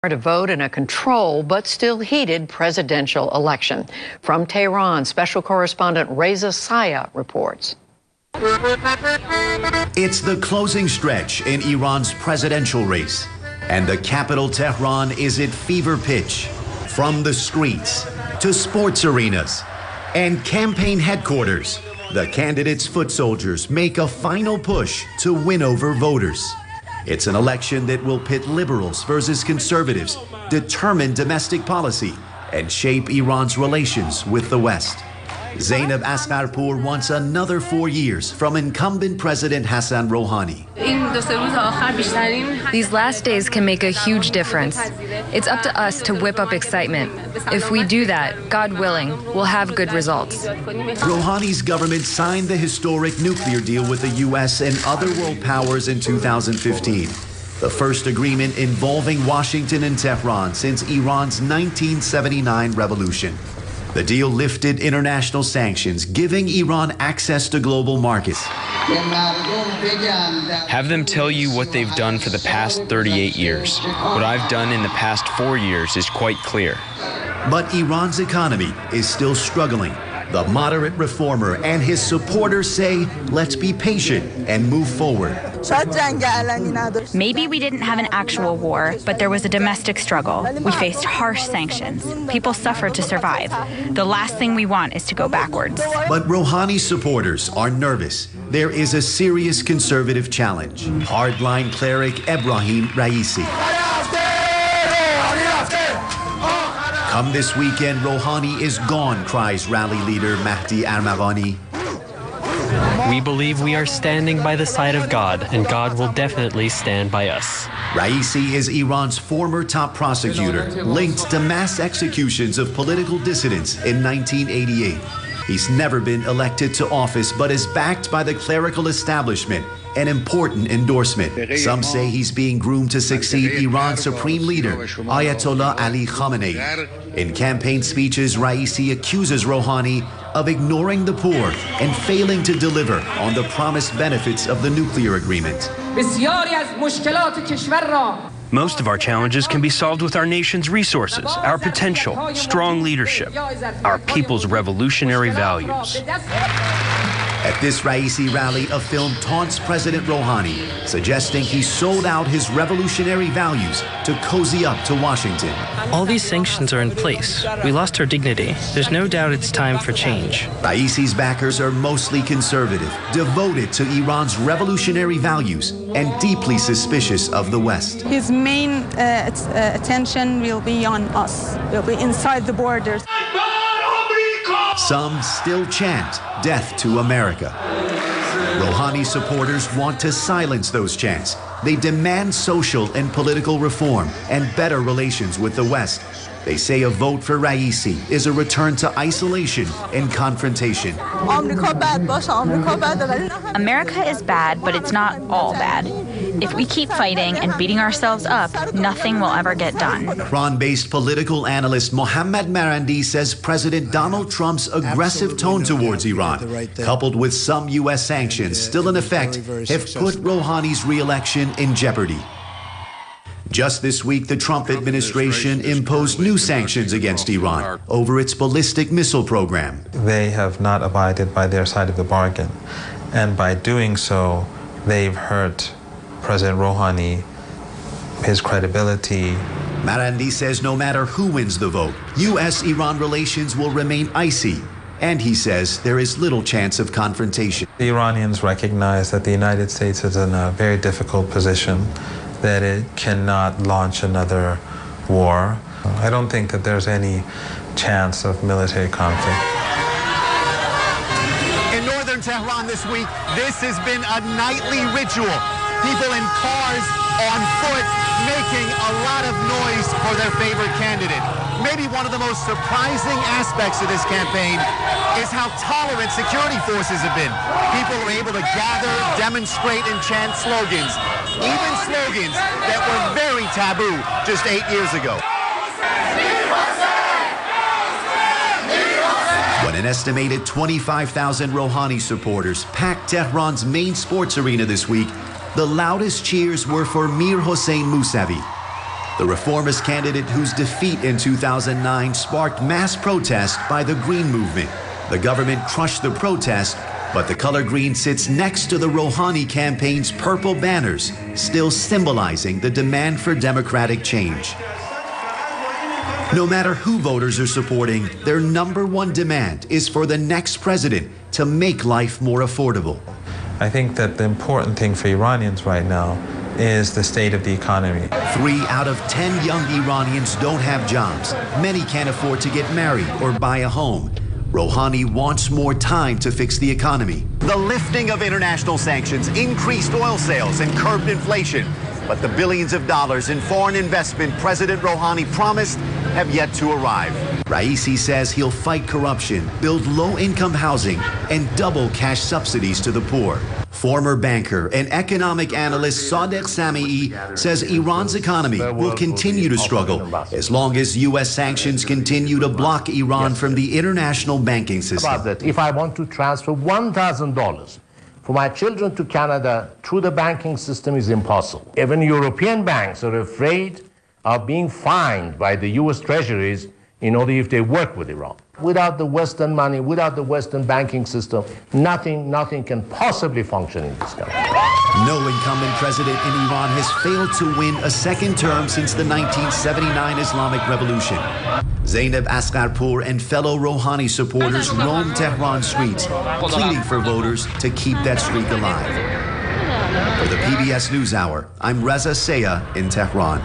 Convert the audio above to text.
To vote in a controlled but still heated presidential election. From Tehran, special correspondent Reza Sayah reports. It's the closing stretch in Iran's presidential race, and the capital Tehran is at fever pitch. From the streets to sports arenas and campaign headquarters, the candidates' foot soldiers make a final push to win over voters. It's an election that will pit liberals versus conservatives, determine domestic policy, and shape Iran's relations with the West. Zainab Asgharpour wants another 4 years from incumbent President Hassan Rouhani. These last days can make a huge difference. It's up to us to whip up excitement. If we do that, God willing, we'll have good results. Rouhani's government signed the historic nuclear deal with the U.S. and other world powers in 2015. The first agreement involving Washington and Tehran since Iran's 1979 revolution. The deal lifted international sanctions, giving Iran access to global markets. Have them tell you what they've done for the past 38 years. What I've done in the past 4 years is quite clear. But Iran's economy is still struggling. The moderate reformer and his supporters say, let's be patient and move forward. Maybe we didn't have an actual war, but there was a domestic struggle. We faced harsh sanctions. People suffered to survive. The last thing we want is to go backwards. But Rouhani's supporters are nervous. There is a serious conservative challenge. Hardline cleric Ebrahim Raisi. Come this weekend, Rouhani is gone, cries rally leader Mahdi Armaghani. We believe we are standing by the side of God, and God will definitely stand by us. Raisi is Iran's former top prosecutor, linked to mass executions of political dissidents in 1988. He's never been elected to office, but is backed by the clerical establishment, an important endorsement. Some say he's being groomed to succeed Iran's supreme leader, Ayatollah Ali Khamenei. In campaign speeches, Raisi accuses Rouhani of ignoring the poor and failing to deliver on the promised benefits of the nuclear agreement. Most of our challenges can be solved with our nation's resources, our potential, strong leadership, our people's revolutionary values. At this Raisi rally, a film taunts President Rouhani, suggesting he sold out his revolutionary values to cozy up to Washington. All these sanctions are in place. We lost our dignity. There's no doubt it's time for change. Raisi's backers are mostly conservative, devoted to Iran's revolutionary values, and deeply suspicious of the West. His main attention will be on us, will be inside the borders. Some still chant death to America. Rouhani supporters want to silence those chants. They demand social and political reform and better relations with the West. They say a vote for Raisi is a return to isolation and confrontation. America is bad, but it's not all bad. If we keep fighting and beating ourselves up, nothing will ever get done. Tehran-based political analyst Mohammad Marandi says President Donald Trump's aggressive tone towards Iran, coupled with some U.S. sanctions still in effect, have put Rouhani's re-election in jeopardy. Just this week, the Trump administration imposed new sanctions against Iran over its ballistic missile program. They have not abided by their side of the bargain, and by doing so, they've hurt President Rouhani, his credibility. Marandi says no matter who wins the vote, U.S.-Iran relations will remain icy, and he says there is little chance of confrontation. The Iranians recognize that the United States is in a very difficult position, that it cannot launch another war. I don't think that there's any chance of military conflict. In northern Tehran this week, this has been a nightly ritual. People in cars, on foot, making a lot of noise for their favorite candidate. Maybe one of the most surprising aspects of this campaign is how tolerant security forces have been. People are able to gather, demonstrate, and chant slogans. Even slogans that were very taboo just 8 years ago. When an estimated 25,000 Rouhani supporters packed Tehran's main sports arena this week, the loudest cheers were for Mir Hossein Mousavi. the reformist candidate whose defeat in 2009 sparked mass protest by the Green Movement. The government crushed the protest, but the color green sits next to the Rouhani campaign's purple banners, still symbolizing the demand for democratic change. No matter who voters are supporting, their number one demand is for the next president to make life more affordable. I think that the important thing for Iranians right now is the state of the economy. 3 out of 10 young Iranians don't have jobs. Many can't afford to get married or buy a home. Rouhani wants more time to fix the economy. The lifting of international sanctions increased oil sales and curbed inflation. But the billions of dollars in foreign investment President Rouhani promised have yet to arrive. Raisi says he'll fight corruption, build low-income housing, and double cash subsidies to the poor. Former banker and economic analyst Sadegh Samii says Iran's economy will continue to struggle as long as U.S. sanctions continue to block Iran from the international banking system. If I want to transfer $1,000 for my children to Canada through the banking system is impossible. Even European banks are afraid of being fined by the U.S. treasuries in order if they work with Iran. Without the Western money, without the Western banking system, nothing can possibly function in this country. No incumbent president in Iran has failed to win a second term since the 1979 Islamic Revolution. Zainab Asgharpour and fellow Rouhani supporters roam Tehran streets, pleading for voters to keep that streak alive. For the PBS NewsHour, I'm Reza Sayah in Tehran.